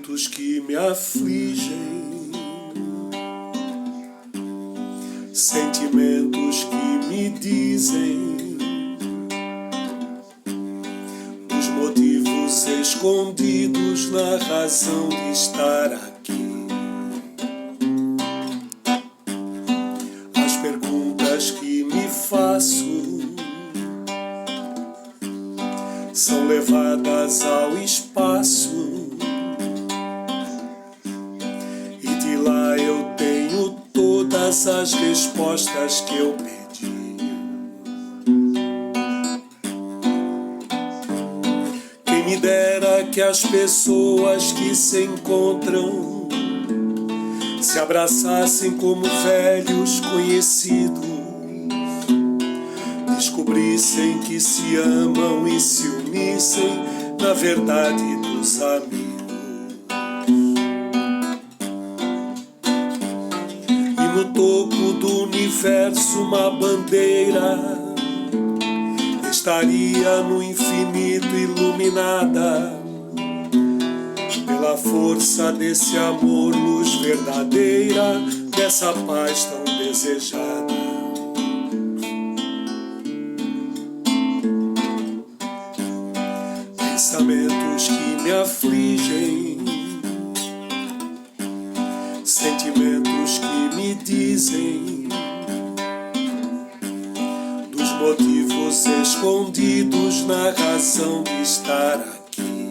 Pensamentos que me afligem, sentimentos que me dizem os motivos escondidos na razão de estar aqui. As perguntas que me faço são levadas ao espaço, e de lá eu tenho todas as respostas que eu pedi. Quem me dera que as pessoas que se encontram se abraçassem como velhos conhecidos, descobrissem que se amam e se unissem na verdade dos amigos. E no topo do universo uma bandeira estaria no infinito iluminada pela força desse amor, luz verdadeira, dessa paz tão desejada. Pensamentos que me afligem, sentimentos que me dizem dos motivos escondidos na razão de estar aqui.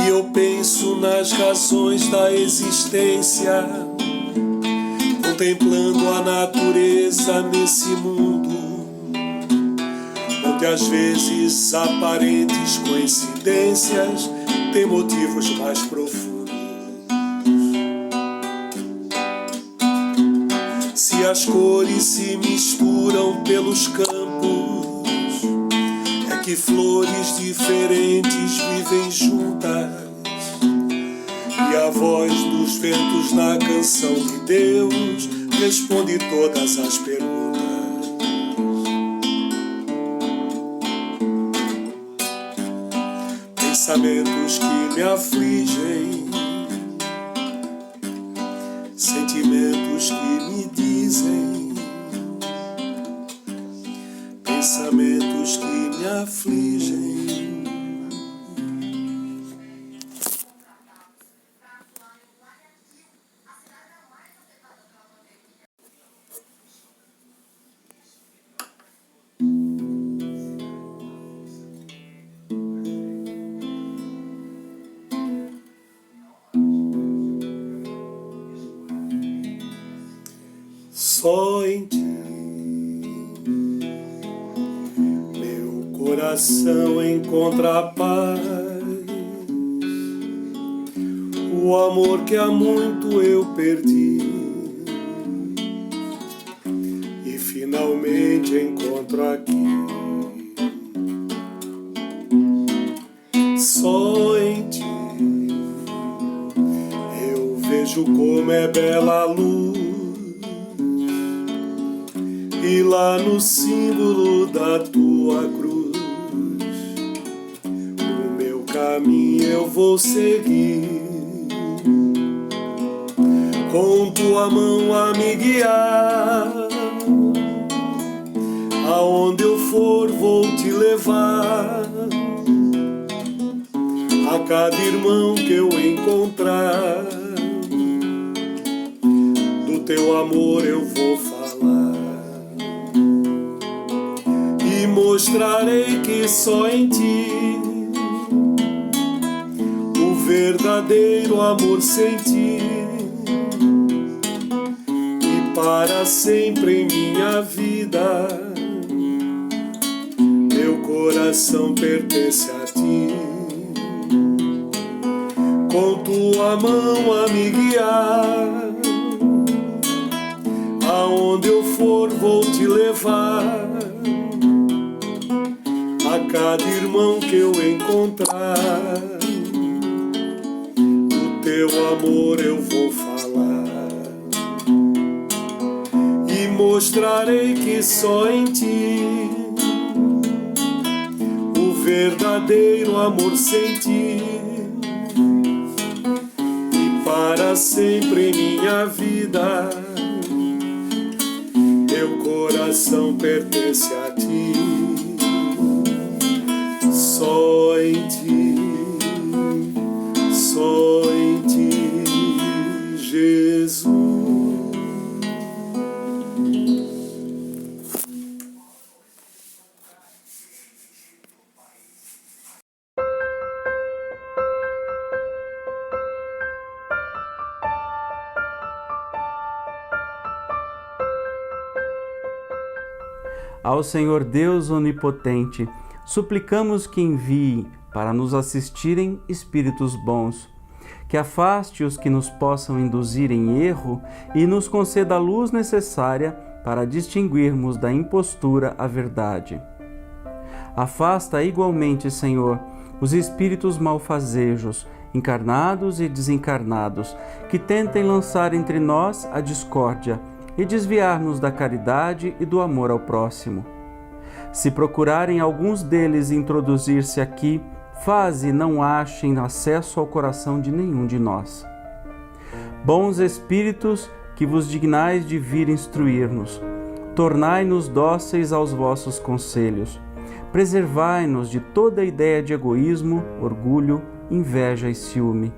E eu penso nas razões da existência, contemplando a natureza nesse mundo, onde às vezes aparentes coincidências têm motivos mais profundos. Se as cores se misturam pelos campos, é que flores diferentes vivem juntas, e a voz dos ventos na canção de Deus responde todas as perguntas. Pensamentos que me afligem, sentimentos que me dizem, pensamentos que me afligem. Só em ti meu coração encontra a paz, o amor que há muito eu perdi, e finalmente encontro aqui. Só em ti eu vejo como é bela a luz, e lá no símbolo da tua cruz o meu caminho eu vou seguir, com tua mão a me guiar. Aonde eu for vou te levar, a cada irmão que eu encontrar, do teu amor eu vou falar. E mostrarei que só em ti o verdadeiro amor senti, e para sempre em minha vida meu coração pertence a ti. Com tua mão a me guiar, aonde eu for vou te levar, a cada irmão que eu encontrar, do teu amor eu vou falar. E mostrarei que só em ti verdadeiro amor senti, e para sempre em minha vida meu coração pertence a ti. Só em ti, só em ti, Jesus. Ao Senhor Deus Onipotente, suplicamos que envie para nos assistirem espíritos bons, que afaste os que nos possam induzir em erro e nos conceda a luz necessária para distinguirmos da impostura a verdade. Afasta igualmente, Senhor, os espíritos malfazejos, encarnados e desencarnados, que tentem lançar entre nós a discórdia e desviar-nos da caridade e do amor ao próximo. Se procurarem alguns deles introduzir-se aqui, faze não achem acesso ao coração de nenhum de nós. Bons espíritos, que vos dignais de vir instruir-nos, tornai-nos dóceis aos vossos conselhos, preservai-nos de toda ideia de egoísmo, orgulho, inveja e ciúme.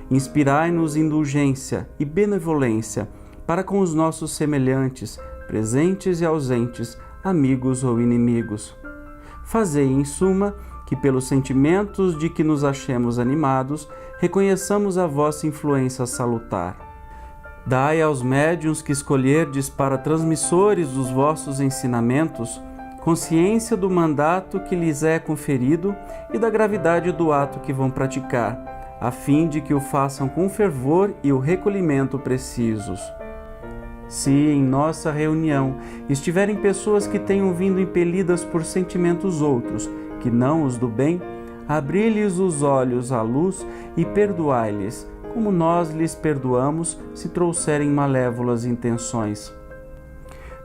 Inspirai-nos indulgência e benevolência para com os nossos semelhantes, presentes e ausentes, amigos ou inimigos. Fazei, em suma, que pelos sentimentos de que nos achemos animados, reconheçamos a vossa influência salutar. Dai aos médiuns que escolherdes para transmissores dos vossos ensinamentos, consciência do mandato que lhes é conferido e da gravidade do ato que vão praticar, a fim de que o façam com fervor e o recolhimento precisos. Se em nossa reunião estiverem pessoas que tenham vindo impelidas por sentimentos outros, que não os do bem, abri-lhes os olhos à luz e perdoai-lhes, como nós lhes perdoamos se trouxerem malévolas intenções.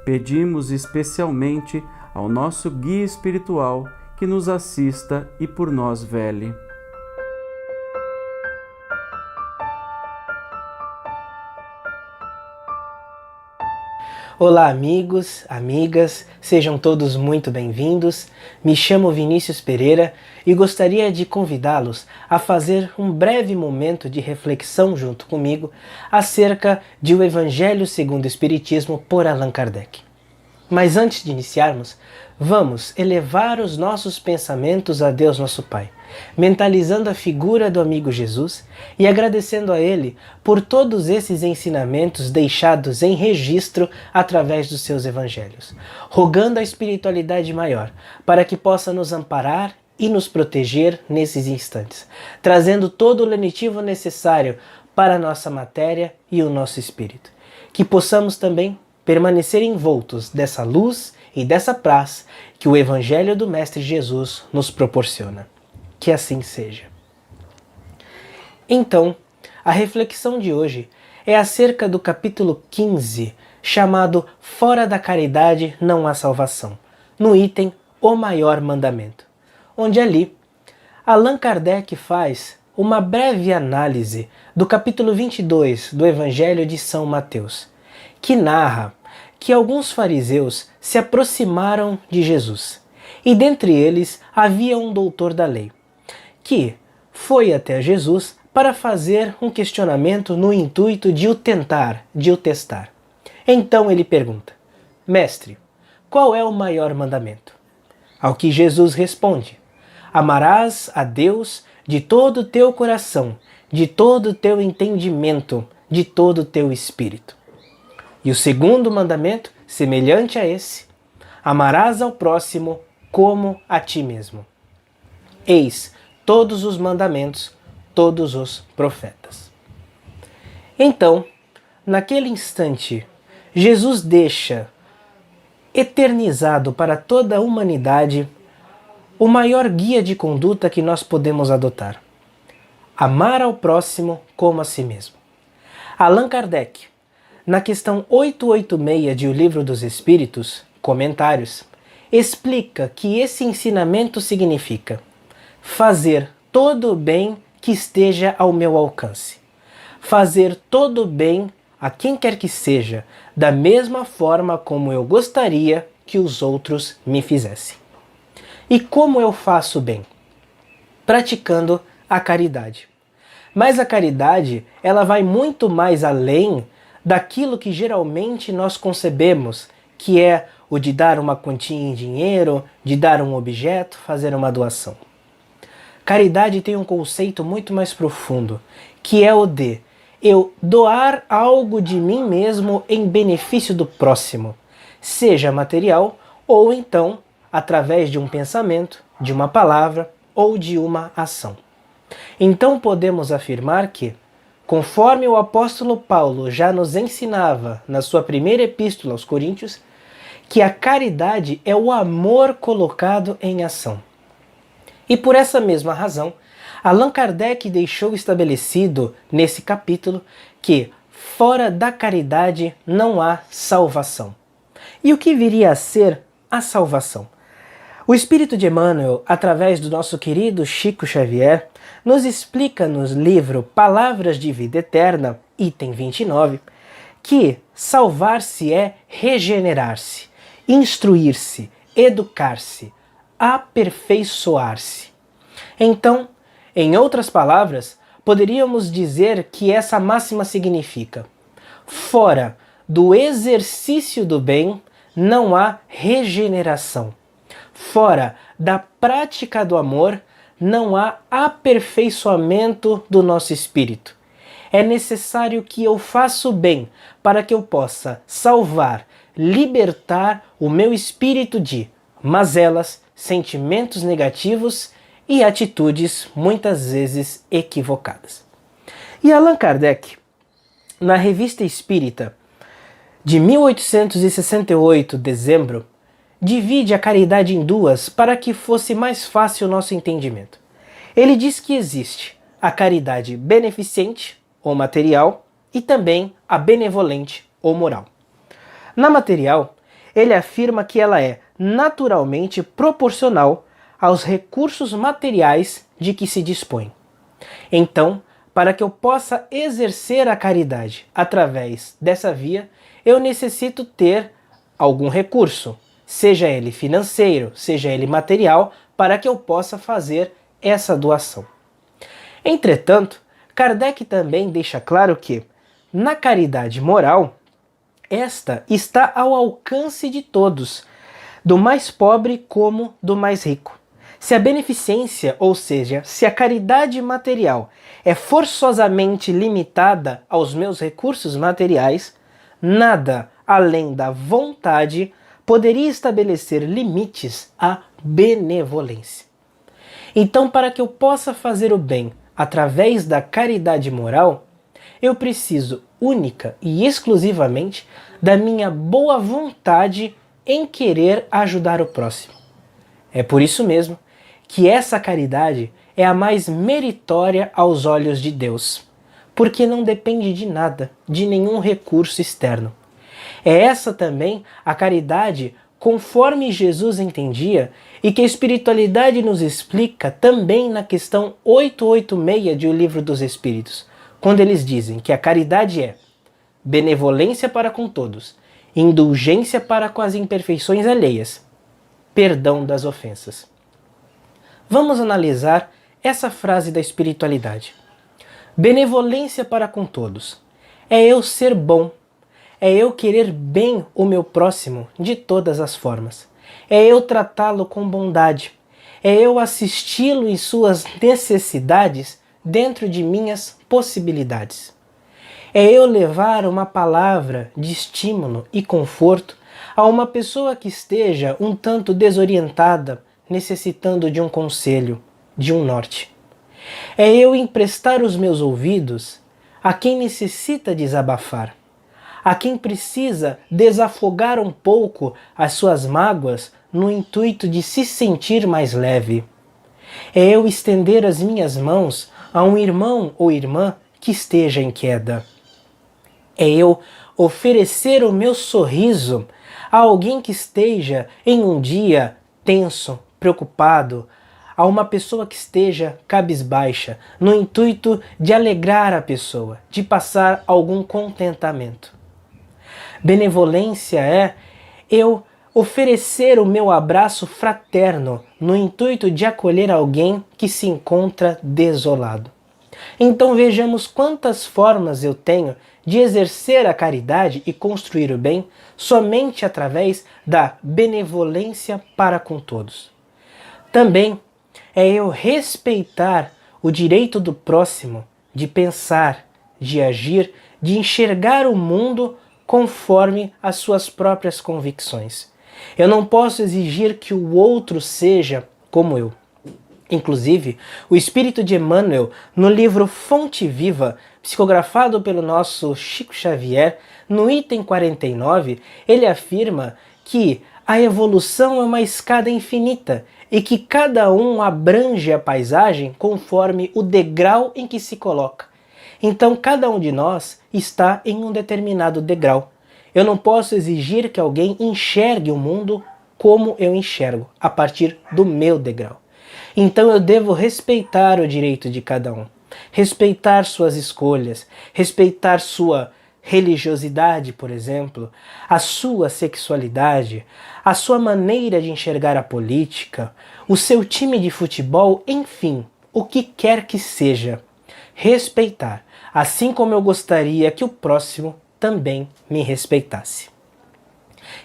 Pedimos especialmente ao nosso guia espiritual que nos assista e por nós vele. Olá amigos, amigas, sejam todos muito bem-vindos. Me chamo Vinícius Pereira e gostaria de convidá-los a fazer um breve momento de reflexão junto comigo acerca de O Evangelho segundo o Espiritismo por Allan Kardec. Mas antes de iniciarmos, vamos elevar os nossos pensamentos a Deus nosso Pai, mentalizando a figura do amigo Jesus e agradecendo a Ele por todos esses ensinamentos deixados em registro através dos seus evangelhos, rogando a espiritualidade maior para que possa nos amparar e nos proteger nesses instantes, trazendo todo o lenitivo necessário para a nossa matéria e o nosso espírito. Que possamos também permanecer envoltos dessa luz e dessa paz que o Evangelho do Mestre Jesus nos proporciona. Que assim seja. Então, a reflexão de hoje é acerca do capítulo 15, chamado Fora da Caridade não há salvação, no item O Maior Mandamento, onde ali Allan Kardec faz uma breve análise do capítulo 22 do Evangelho de São Mateus, que narra que alguns fariseus se aproximaram de Jesus, e dentre eles havia um doutor da lei, que foi até Jesus para fazer um questionamento no intuito de o tentar, de o testar. Então ele pergunta: Mestre, qual é o maior mandamento? Ao que Jesus responde: Amarás a Deus de todo o teu coração, de todo o teu entendimento, de todo o teu espírito. E o segundo mandamento, semelhante a esse: amarás ao próximo como a ti mesmo. Eis todos os mandamentos, todos os profetas. Então, naquele instante, Jesus deixa eternizado para toda a humanidade o maior guia de conduta que nós podemos adotar: amar ao próximo como a si mesmo. Allan Kardec, na questão 886 de O Livro dos Espíritos, comentários, explica que esse ensinamento significa fazer todo o bem que esteja ao meu alcance. Fazer todo o bem a quem quer que seja, da mesma forma como eu gostaria que os outros me fizessem. E como eu faço bem? Praticando a caridade. Mas a caridade, ela vai muito mais além daquilo que geralmente nós concebemos, que é o de dar uma quantia em dinheiro, de dar um objeto, fazer uma doação. Caridade tem um conceito muito mais profundo, que é o de eu doar algo de mim mesmo em benefício do próximo, seja material ou então através de um pensamento, de uma palavra ou de uma ação. Então podemos afirmar que, conforme o apóstolo Paulo já nos ensinava na sua primeira epístola aos Coríntios, que a caridade é o amor colocado em ação. E por essa mesma razão, Allan Kardec deixou estabelecido nesse capítulo que fora da caridade não há salvação. E o que viria a ser a salvação? O Espírito de Emmanuel, através do nosso querido Chico Xavier, nos explica no livro Palavras de Vida Eterna, item 29, que salvar-se é regenerar-se, instruir-se, educar-se, aperfeiçoar-se. Então, em outras palavras, poderíamos dizer que essa máxima significa: fora do exercício do bem não há regeneração. Fora da prática do amor não há aperfeiçoamento do nosso espírito. É necessário que eu faça o bem para que eu possa salvar, libertar o meu espírito de mazelas, sentimentos negativos e atitudes muitas vezes equivocadas. E Allan Kardec, na Revista Espírita de 1868, dezembro, divide a caridade em duas para que fosse mais fácil o nosso entendimento. Ele diz que existe a caridade beneficente ou material e também a benevolente ou moral. Na material, ele afirma que ela é naturalmente proporcional aos recursos materiais de que se dispõe. Então, para que eu possa exercer a caridade através dessa via, eu necessito ter algum recurso, seja ele financeiro, seja ele material, para que eu possa fazer essa doação. Entretanto, Kardec também deixa claro que, na caridade moral, esta está ao alcance de todos, do mais pobre como do mais rico. Se a beneficência, ou seja, se a caridade material é forçosamente limitada aos meus recursos materiais, nada além da vontade poderia estabelecer limites à benevolência. Então, para que eu possa fazer o bem através da caridade moral, eu preciso única e exclusivamente da minha boa vontade em querer ajudar o próximo. É por isso mesmo que essa caridade é a mais meritória aos olhos de Deus, porque não depende de nada, de nenhum recurso externo. É essa também a caridade conforme Jesus entendia e que a espiritualidade nos explica também na questão 886 de O Livro dos Espíritos, quando eles dizem que a caridade é benevolência para com todos, indulgência para com as imperfeições alheias, perdão das ofensas. Vamos analisar essa frase da espiritualidade. Benevolência para com todos é eu ser bom, é eu querer bem o meu próximo de todas as formas, é eu tratá-lo com bondade, é eu assisti-lo em suas necessidades dentro de minhas possibilidades. É eu levar uma palavra de estímulo e conforto a uma pessoa que esteja um tanto desorientada, necessitando de um conselho, de um norte. É eu emprestar os meus ouvidos a quem necessita desabafar, a quem precisa desafogar um pouco as suas mágoas no intuito de se sentir mais leve. É eu estender as minhas mãos a um irmão ou irmã que esteja em queda. É eu oferecer o meu sorriso a alguém que esteja em um dia tenso, preocupado, a uma pessoa que esteja cabisbaixa, no intuito de alegrar a pessoa, de passar algum contentamento. Benevolência é eu oferecer o meu abraço fraterno no intuito de acolher alguém que se encontra desolado. Então vejamos quantas formas eu tenho de exercer a caridade e construir o bem somente através da benevolência para com todos. Também é eu respeitar o direito do próximo de pensar, de agir, de enxergar o mundo conforme as suas próprias convicções. Eu não posso exigir que o outro seja como eu. Inclusive, o espírito de Emmanuel, no livro Fonte Viva, psicografado pelo nosso Chico Xavier, no item 49, ele afirma que a evolução é uma escada infinita e que cada um abrange a paisagem conforme o degrau em que se coloca. Então, cada um de nós está em um determinado degrau. Eu não posso exigir que alguém enxergue o mundo como eu enxergo, a partir do meu degrau. Então eu devo respeitar o direito de cada um, respeitar suas escolhas, respeitar sua religiosidade, por exemplo, a sua sexualidade, a sua maneira de enxergar a política, o seu time de futebol, enfim, o que quer que seja. Respeitar, assim como eu gostaria que o próximo também me respeitasse.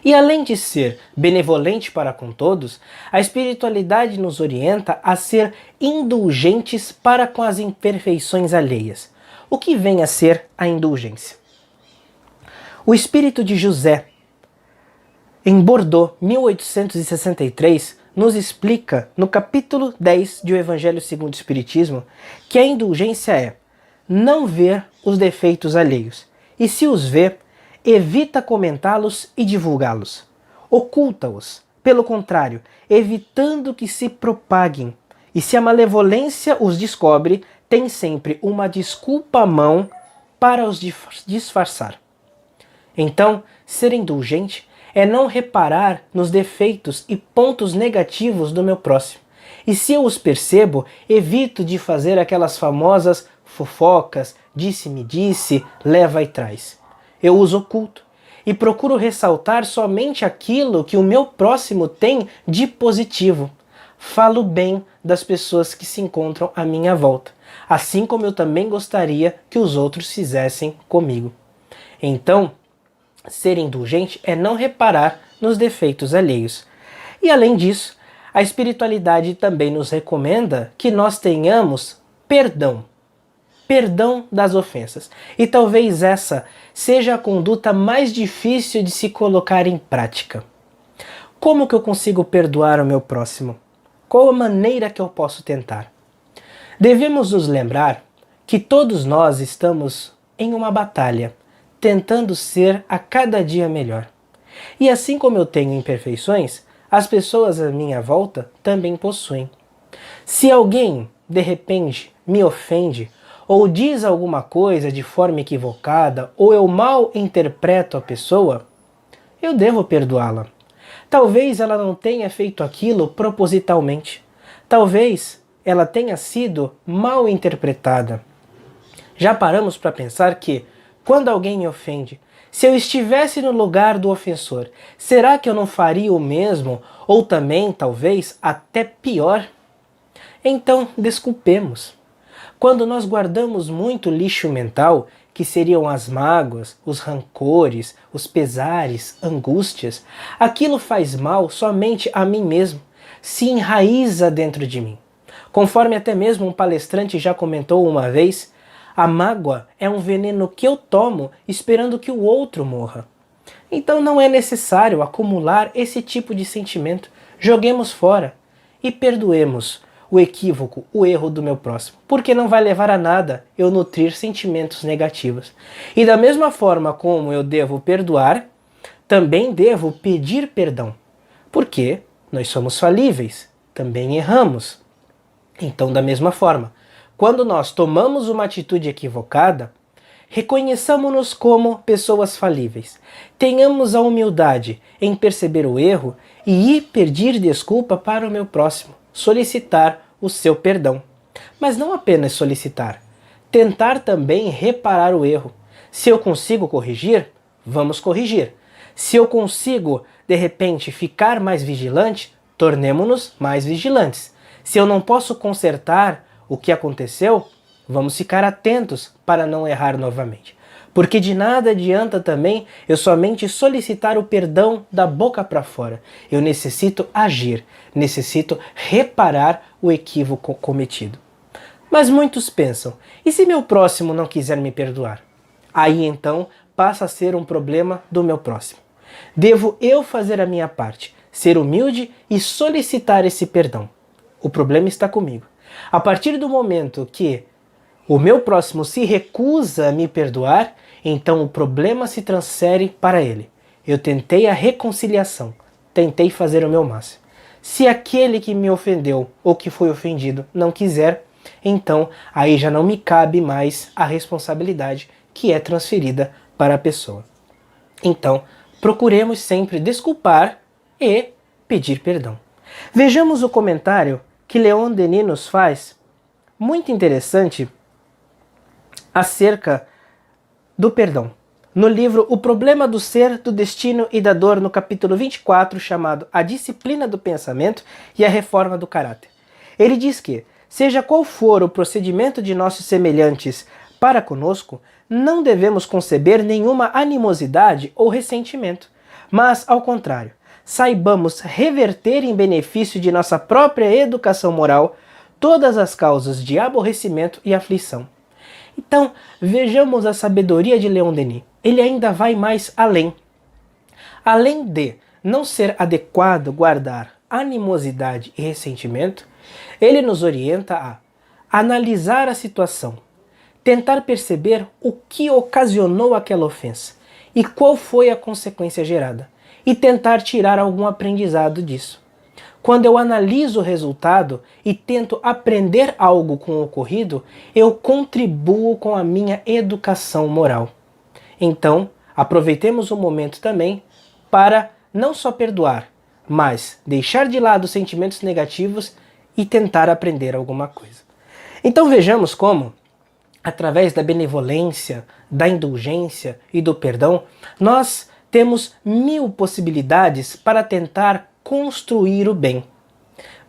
E além de ser benevolente para com todos, a espiritualidade nos orienta a ser indulgentes para com as imperfeições alheias. O que vem a ser a indulgência? O espírito de José, em Bordeaux, 1863, nos explica, no capítulo 10 de O Evangelho segundo o Espiritismo, que a indulgência é não ver os defeitos alheios, e se os vê, evita comentá-los e divulgá-los. Oculta-os, pelo contrário, evitando que se propaguem. E se a malevolência os descobre, tem sempre uma desculpa à mão para os disfarçar. Então, ser indulgente é não reparar nos defeitos e pontos negativos do meu próximo. E se eu os percebo, evito de fazer aquelas famosas fofocas, disse-me-disse, leva e traz. Eu os oculto e procuro ressaltar somente aquilo que o meu próximo tem de positivo. Falo bem das pessoas que se encontram à minha volta, assim como eu também gostaria que os outros fizessem comigo. Então, ser indulgente é não reparar nos defeitos alheios. E além disso, a espiritualidade também nos recomenda que nós tenhamos perdão. Perdão das ofensas. E talvez essa seja a conduta mais difícil de se colocar em prática. Como que eu consigo perdoar o meu próximo? Qual a maneira que eu posso tentar? Devemos nos lembrar que todos nós estamos em uma batalha, tentando ser a cada dia melhor. E assim como eu tenho imperfeições, as pessoas à minha volta também possuem. Se alguém, de repente, me ofende, ou diz alguma coisa de forma equivocada, ou eu mal interpreto a pessoa, eu devo perdoá-la. Talvez ela não tenha feito aquilo propositalmente. Talvez ela tenha sido mal interpretada. Já paramos para pensar que, quando alguém me ofende, se eu estivesse no lugar do ofensor, será que eu não faria o mesmo, ou também, talvez, até pior? Então, desculpemos. Quando nós guardamos muito lixo mental, que seriam as mágoas, os rancores, os pesares, angústias, aquilo faz mal somente a mim mesmo, se enraiza dentro de mim. Conforme até mesmo um palestrante já comentou uma vez, a mágoa é um veneno que eu tomo esperando que o outro morra. Então não é necessário acumular esse tipo de sentimento. Joguemos fora e perdoemos o equívoco, o erro do meu próximo, porque não vai levar a nada eu nutrir sentimentos negativos. E da mesma forma como eu devo perdoar, também devo pedir perdão, porque nós somos falíveis, também erramos. Então, da mesma forma, quando nós tomamos uma atitude equivocada, reconheçamo-nos como pessoas falíveis. Tenhamos a humildade em perceber o erro e ir pedir desculpa para o meu próximo, solicitar o seu perdão. Mas não apenas solicitar, tentar também reparar o erro. Se eu consigo corrigir, vamos corrigir. Se eu consigo, de repente, ficar mais vigilante, tornemo-nos mais vigilantes. Se eu não posso consertar o que aconteceu, vamos ficar atentos para não errar novamente. Porque de nada adianta também eu somente solicitar o perdão da boca para fora. Eu necessito agir, necessito reparar o equívoco cometido. Mas muitos pensam, e se meu próximo não quiser me perdoar? Aí então passa a ser um problema do meu próximo. Devo eu fazer a minha parte, ser humilde e solicitar esse perdão. O problema está comigo. A partir do momento que o meu próximo se recusa a me perdoar, então o problema se transfere para ele. Eu tentei a reconciliação, tentei fazer o meu máximo. Se aquele que me ofendeu ou que foi ofendido não quiser, então aí já não me cabe mais a responsabilidade que é transferida para a pessoa. Então, procuremos sempre desculpar e pedir perdão. Vejamos o comentário que Leon Denis nos faz, muito interessante, acerca do perdão. No livro O Problema do Ser, do Destino e da Dor, no capítulo 24, chamado A Disciplina do Pensamento e a Reforma do Caráter. Ele diz que, seja qual for o procedimento de nossos semelhantes para conosco, não devemos conceber nenhuma animosidade ou ressentimento, mas, ao contrário, saibamos reverter em benefício de nossa própria educação moral todas as causas de aborrecimento e aflição. Então, vejamos a sabedoria de Leon Denis. Ele ainda vai mais além. Além de não ser adequado guardar animosidade e ressentimento, ele nos orienta a analisar a situação, tentar perceber o que ocasionou aquela ofensa e qual foi a consequência gerada, e tentar tirar algum aprendizado disso. Quando eu analiso o resultado e tento aprender algo com o ocorrido, eu contribuo com a minha educação moral. Então, aproveitemos o momento também para não só perdoar, mas deixar de lado os sentimentos negativos e tentar aprender alguma coisa. Então vejamos como, através da benevolência, da indulgência e do perdão, nós temos 1000 possibilidades para tentar construir o bem.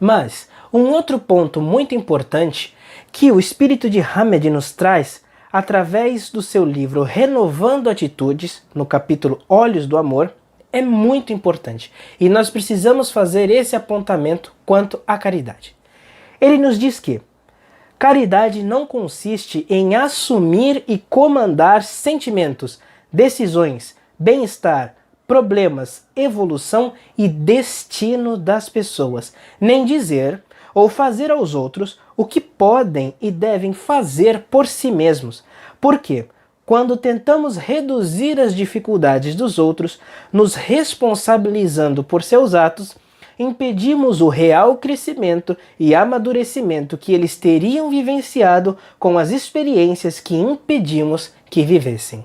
Mas um outro ponto muito importante que o espírito de Hamed nos traz através do seu livro Renovando Atitudes, no capítulo Olhos do Amor, é muito importante. E nós precisamos fazer esse apontamento quanto à caridade. Ele nos diz que caridade não consiste em assumir e comandar sentimentos, decisões, bem-estar, problemas, evolução e destino das pessoas, nem dizer ou fazer aos outros o que podem e devem fazer por si mesmos. Porque, quando tentamos reduzir as dificuldades dos outros, nos responsabilizando por seus atos, impedimos o real crescimento e amadurecimento que eles teriam vivenciado com as experiências que impedimos que vivessem.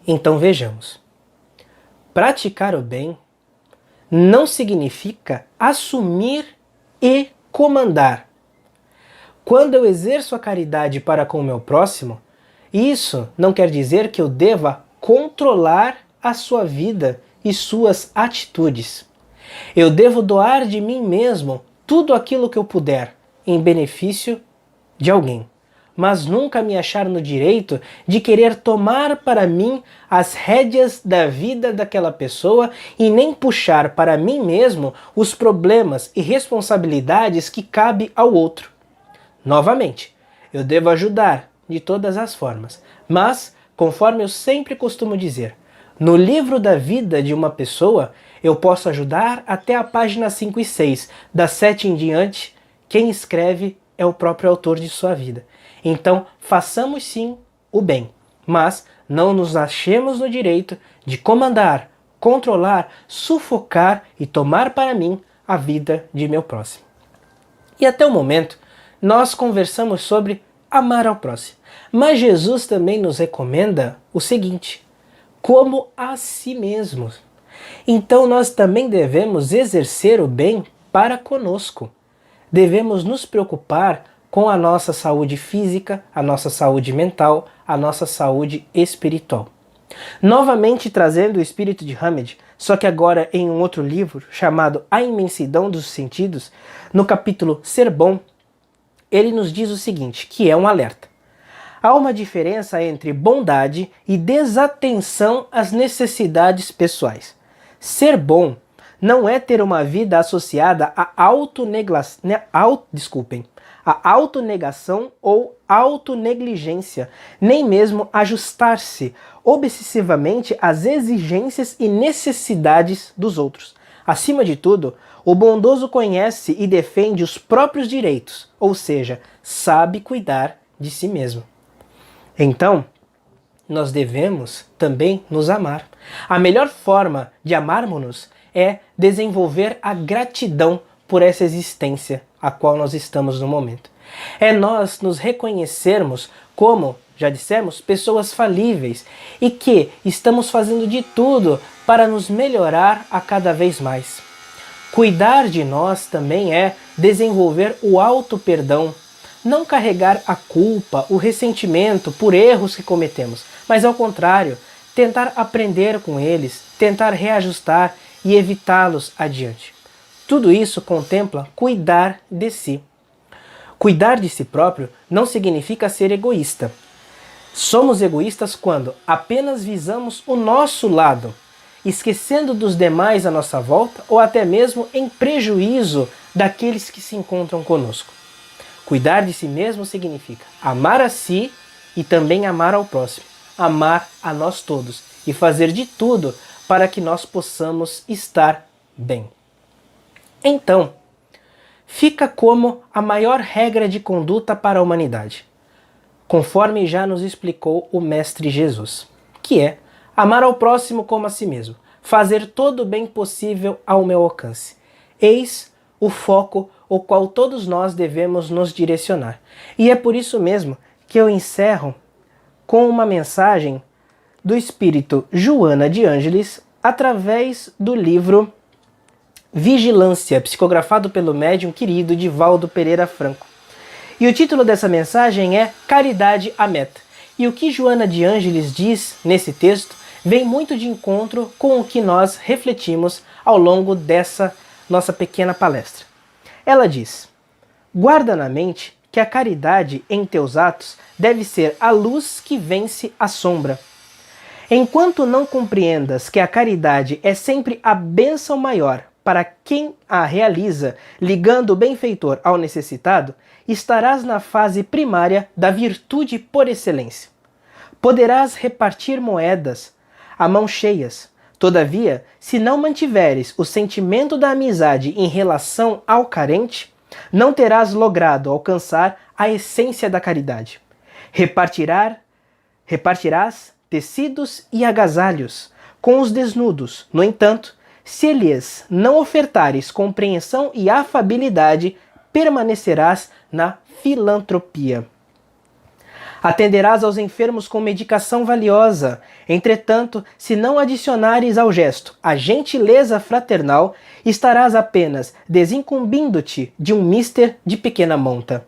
Então vejamos. Praticar o bem não significa assumir e comandar. Quando eu exerço a caridade para com o meu próximo, isso não quer dizer que eu deva controlar a sua vida e suas atitudes. Eu devo doar de mim mesmo tudo aquilo que eu puder em benefício de alguém, mas nunca me achar no direito de querer tomar para mim as rédeas da vida daquela pessoa e nem puxar para mim mesmo os problemas e responsabilidades que cabe ao outro. Novamente, eu devo ajudar de todas as formas, mas, conforme eu sempre costumo dizer, no livro da vida de uma pessoa, eu posso ajudar até a página 5 e 6, das 7 em diante, quem escreve é o próprio autor de sua vida. Então, façamos sim o bem, mas não nos achemos no direito de comandar, controlar, sufocar e tomar para mim a vida de meu próximo. E até o momento, nós conversamos sobre amar ao próximo. Mas Jesus também nos recomenda o seguinte: como a si mesmos. Então nós também devemos exercer o bem para conosco. Devemos nos preocupar com a nossa saúde física, a nossa saúde mental, a nossa saúde espiritual. Novamente trazendo o espírito de Hamed, só que agora em um outro livro chamado A Imensidão dos Sentidos, no capítulo Ser Bom, ele nos diz o seguinte, que é um alerta. Há uma diferença entre bondade e desatenção às necessidades pessoais. Ser bom não é ter uma vida associada à autonegação ou autonegligência, nem mesmo ajustar-se obsessivamente às exigências e necessidades dos outros. Acima de tudo, o bondoso conhece e defende os próprios direitos, ou seja, sabe cuidar de si mesmo. Então, nós devemos também nos amar. A melhor forma de amarmos-nos é desenvolver a gratidão por essa existência a qual nós estamos no momento. É nós nos reconhecermos como, já dissemos, pessoas falíveis e que estamos fazendo de tudo para nos melhorar a cada vez mais. Cuidar de nós também é desenvolver o auto-perdão, não carregar a culpa, o ressentimento por erros que cometemos, mas ao contrário, tentar aprender com eles, tentar reajustar e evitá-los adiante. Tudo isso contempla cuidar de si. Cuidar de si próprio não significa ser egoísta. Somos egoístas quando apenas visamos o nosso lado, esquecendo dos demais à nossa volta ou até mesmo em prejuízo daqueles que se encontram conosco. Cuidar de si mesmo significa amar a si e também amar ao próximo, amar a nós todos e fazer de tudo para que nós possamos estar bem. Então, fica como a maior regra de conduta para a humanidade, conforme já nos explicou o Mestre Jesus, que é amar ao próximo como a si mesmo, fazer todo o bem possível ao meu alcance. Eis o foco o qual todos nós devemos nos direcionar. E é por isso mesmo que eu encerro com uma mensagem do espírito Joana de Ângeles através do livro Vigilância, psicografado pelo médium querido Divaldo Pereira Franco. E o título dessa mensagem é Caridade a Meta. E o que Joana de Ângeles diz nesse texto vem muito de encontro com o que nós refletimos ao longo dessa nossa pequena palestra. Ela diz: guarda na mente que a caridade em teus atos deve ser a luz que vence a sombra. Enquanto não compreendas que a caridade é sempre a bênção maior para quem a realiza, ligando o benfeitor ao necessitado, estarás na fase primária da virtude por excelência. Poderás repartir moedas a mãos cheias. Todavia, se não mantiveres o sentimento da amizade em relação ao carente, não terás logrado alcançar a essência da caridade. Repartirás tecidos e agasalhos com os desnudos. No entanto, se lhes não ofertares compreensão e afabilidade, permanecerás na filantropia. Atenderás aos enfermos com medicação valiosa. Entretanto, se não adicionares ao gesto a gentileza fraternal, estarás apenas desincumbindo-te de um mister de pequena monta.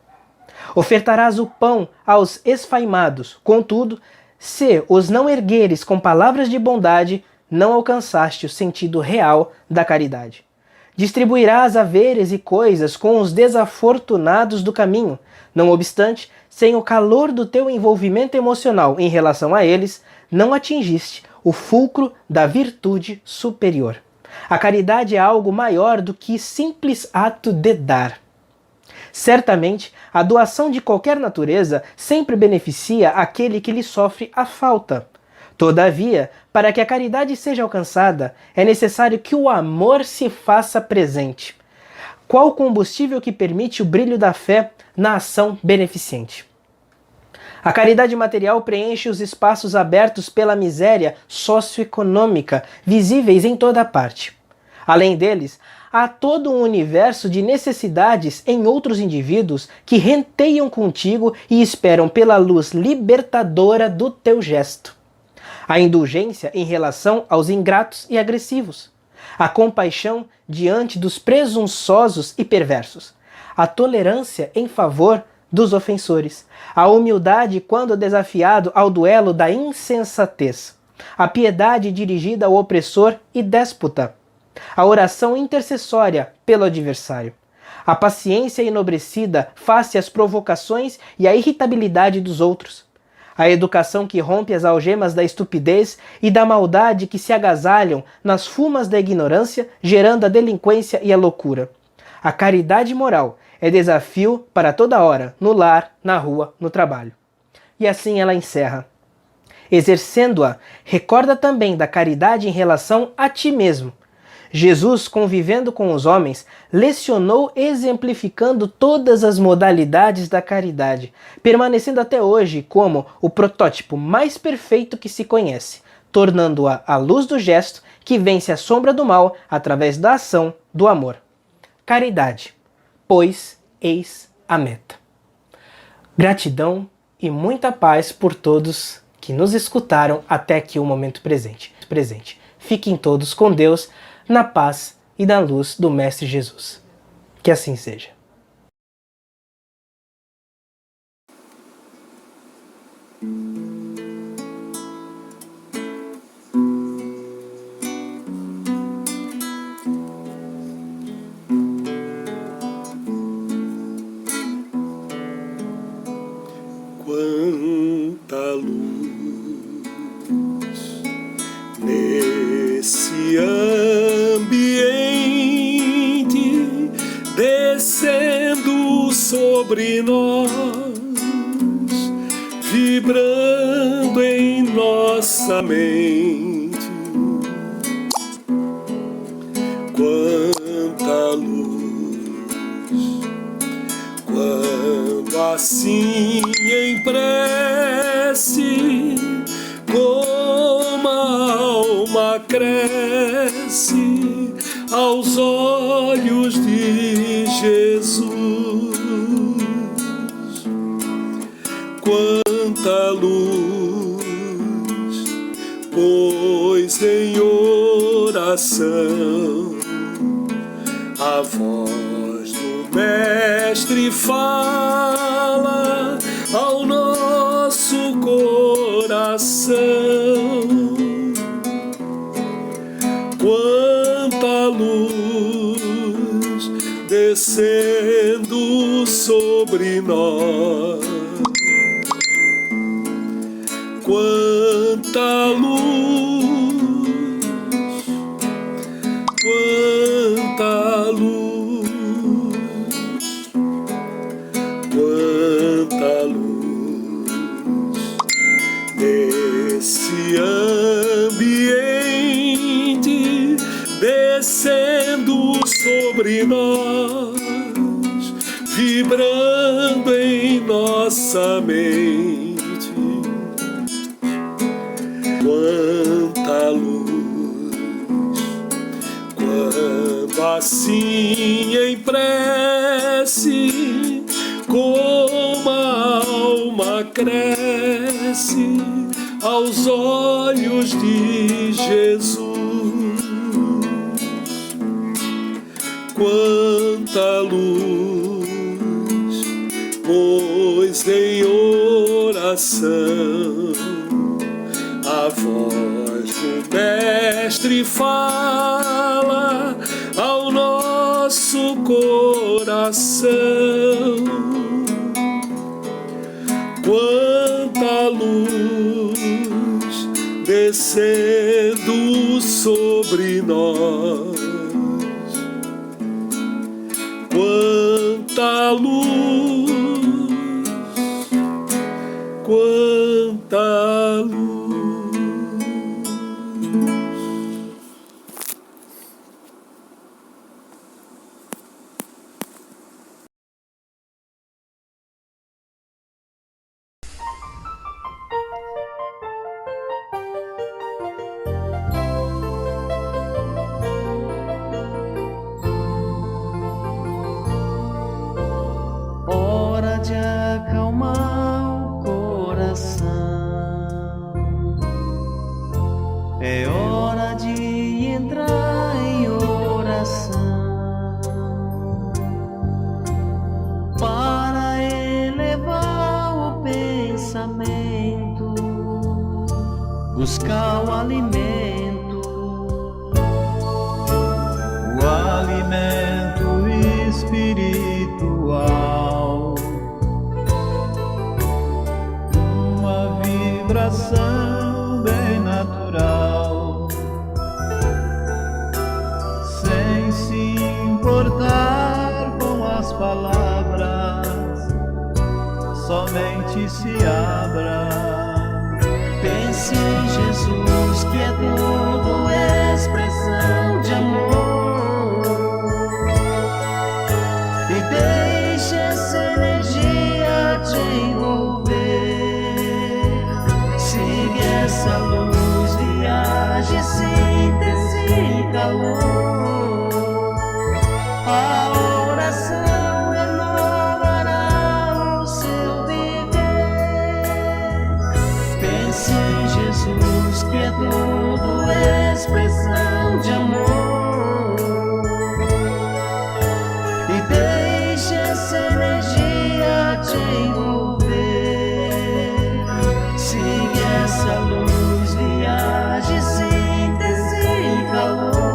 Ofertarás o pão aos esfaimados, contudo, se os não ergueres com palavras de bondade, não alcançaste o sentido real da caridade. Distribuirás haveres e coisas com os desafortunados do caminho. Não obstante, sem o calor do teu envolvimento emocional em relação a eles, não atingiste o fulcro da virtude superior. A caridade é algo maior do que simples ato de dar. Certamente, a doação de qualquer natureza sempre beneficia aquele que lhe sofre a falta. Todavia, para que a caridade seja alcançada, é necessário que o amor se faça presente. Qual combustível que permite o brilho da fé na ação beneficente? A caridade material preenche os espaços abertos pela miséria socioeconômica, visíveis em toda parte. Além deles, há todo um universo de necessidades em outros indivíduos que renteiam contigo e esperam pela luz libertadora do teu gesto. A indulgência em relação aos ingratos e agressivos. A compaixão diante dos presunçosos e perversos. A tolerância em favor dos ofensores. A humildade quando desafiado ao duelo da insensatez. A piedade dirigida ao opressor e déspota. A oração intercessória pelo adversário. A paciência enobrecida face às provocações e à irritabilidade dos outros. A educação que rompe as algemas da estupidez e da maldade que se agasalham nas fumas da ignorância, gerando a delinquência e a loucura. A caridade moral é desafio para toda hora, no lar, na rua, no trabalho. E assim ela encerra. Exercendo-a, recorda também da caridade em relação a ti mesmo. Jesus, convivendo com os homens, lecionou exemplificando todas as modalidades da caridade, permanecendo até hoje como o protótipo mais perfeito que se conhece, tornando-a a luz do gesto que vence a sombra do mal através da ação do amor. Caridade, pois eis a meta. Gratidão e muita paz por todos que nos escutaram até aqui o momento presente. Fiquem todos com Deus, na paz e na luz do Mestre Jesus. Que assim seja. Quanta luz nesse ambiente descendo sobre nós, vibrando em nossa mente. Quanta luz, quando assim em prece, como a alma cresce aos olhos de Jesus. Quanta luz, pois em oração a voz do Mestre fala ao nosso coração. Quanta luz descendo sobre nós. Quanta luz, quanta luz, quanta luz nesse ambiente descendo sobre nós, vibrando em nossa mente. Quanta luz, quando assim em prece, como a alma cresce aos olhos de Jesus. Quanta luz, pois em oração a voz do Mestre fala ao nosso coração. Quanta luz descendo sobre nós. Quanta luz, quanta luz. acalmar o coração. É hora de entrar em oração para elevar o pensamento, buscar o alimento espiritual, uma vibração bem natural, sem se importar com as palavras, somente se abra. Pense em Jesus, que é tudo expressão de amor. Deixe essa energia te envolver. Siga essa luz, viaje, síntese e calor. A oração renovará o seu viver. Pense em Jesus, que é tudo expressão de amor. Deixe essa energia te envolver. Siga essa luz, viaje, síntese e calor.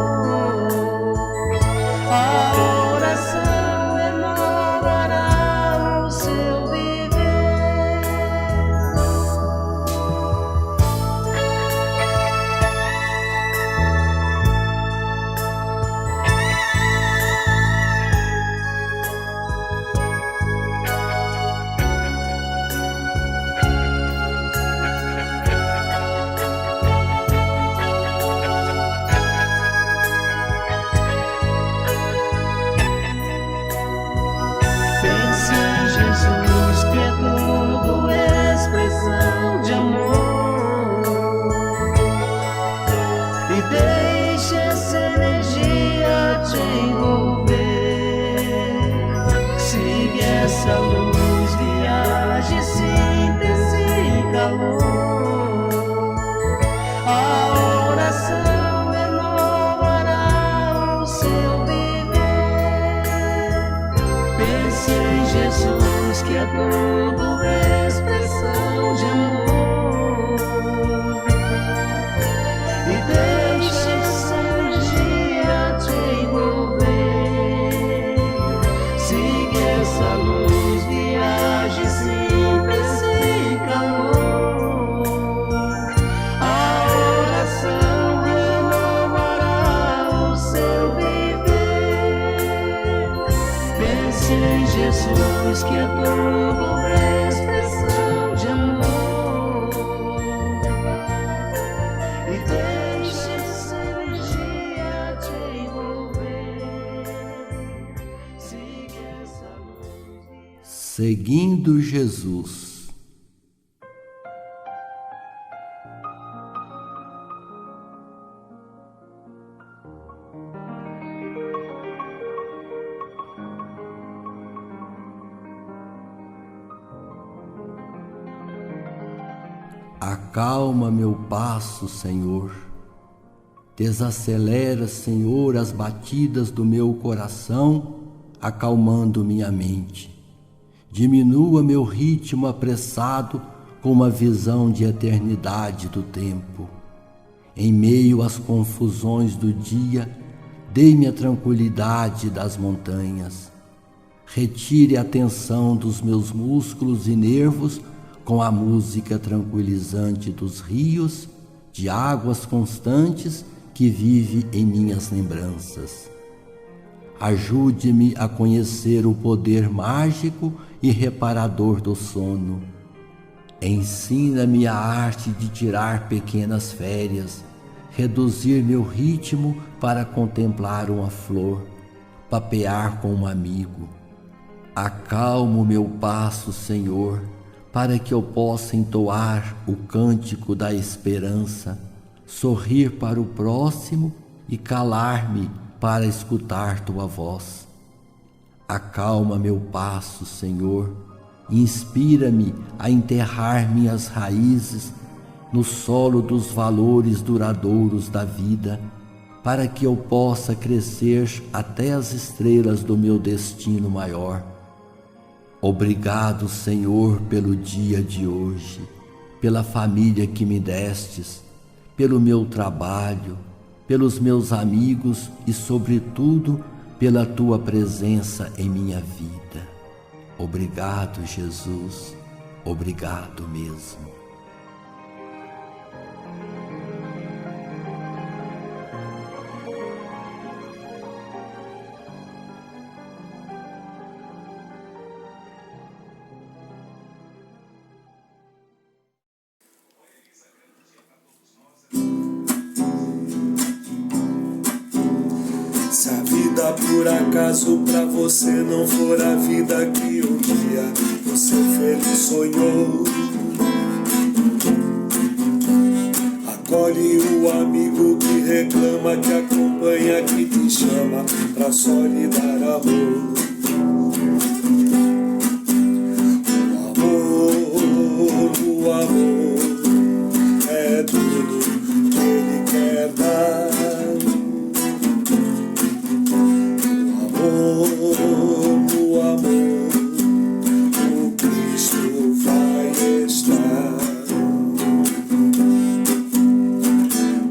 A oração renovará o seu viver. Pense em Jesus, que é tudo expressão de amor. Jesus, que é tudo expressão de amor. E deixe essa energia te envolver. Siga essa luz. Seguindo Jesus. Acalma meu passo, Senhor. Desacelera, Senhor, as batidas do meu coração, acalmando minha mente. Diminua meu ritmo apressado com uma visão de eternidade do tempo. Em meio às confusões do dia, dê-me a tranquilidade das montanhas. Retire a tensão dos meus músculos e nervos com a música tranquilizante dos rios, de águas constantes que vive em minhas lembranças. Ajude-me a conhecer o poder mágico e reparador do sono. Ensina-me a arte de tirar pequenas férias, reduzir meu ritmo para contemplar uma flor, papear com um amigo. Acalma o meu passo, Senhor, para que eu possa entoar o cântico da esperança, sorrir para o próximo e calar-me para escutar tua voz. Acalma meu passo, Senhor, Inspira-me a enterrar minhas raízes no solo dos valores duradouros da vida, para que eu possa crescer até as estrelas do meu destino maior. Obrigado, Senhor, pelo dia de hoje, pela família que me destes, pelo meu trabalho, pelos meus amigos e, sobretudo, pela Tua presença em minha vida. Obrigado, Jesus, obrigado mesmo. Se a vida por acaso pra você não for a vida que um dia você feliz sonhou, acolhe o amigo que reclama, que acompanha, que te chama pra só lhe dar amor. O amor é tudo que ele quer dar. O amor, o Cristo vai estar.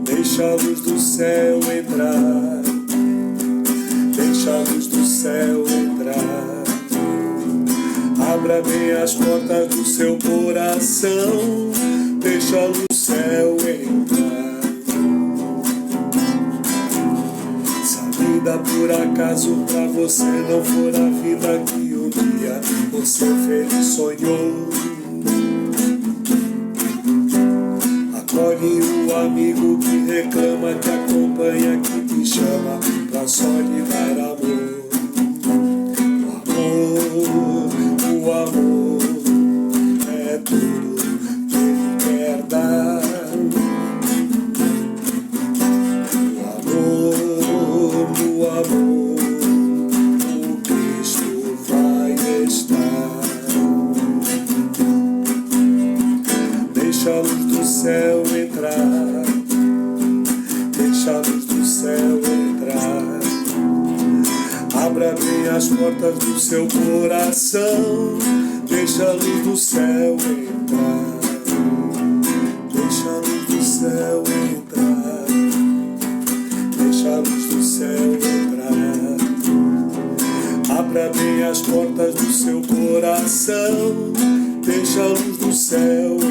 Deixa a luz do céu entrar, deixa a luz do céu entrar. Abra bem as portas do seu coração, deixa a luz do céu entrar. Se a vida por acaso pra você não for a vida que um dia você feliz sonhou, acolhe o amigo que reclama, que acompanha, que te chama pra só lhe dar amor. O amor é tudo que ele quer dar. O amor, o Cristo vai estar. Deixa a luz do céu entrar, deixa a luz do céu entrar. Abra bem as portas do seu coração, deixa a luz do céu entrar, deixa a luz do céu entrar, deixa a luz do céu entrar. Abra bem as portas do seu coração, deixa a luz do céu entrar.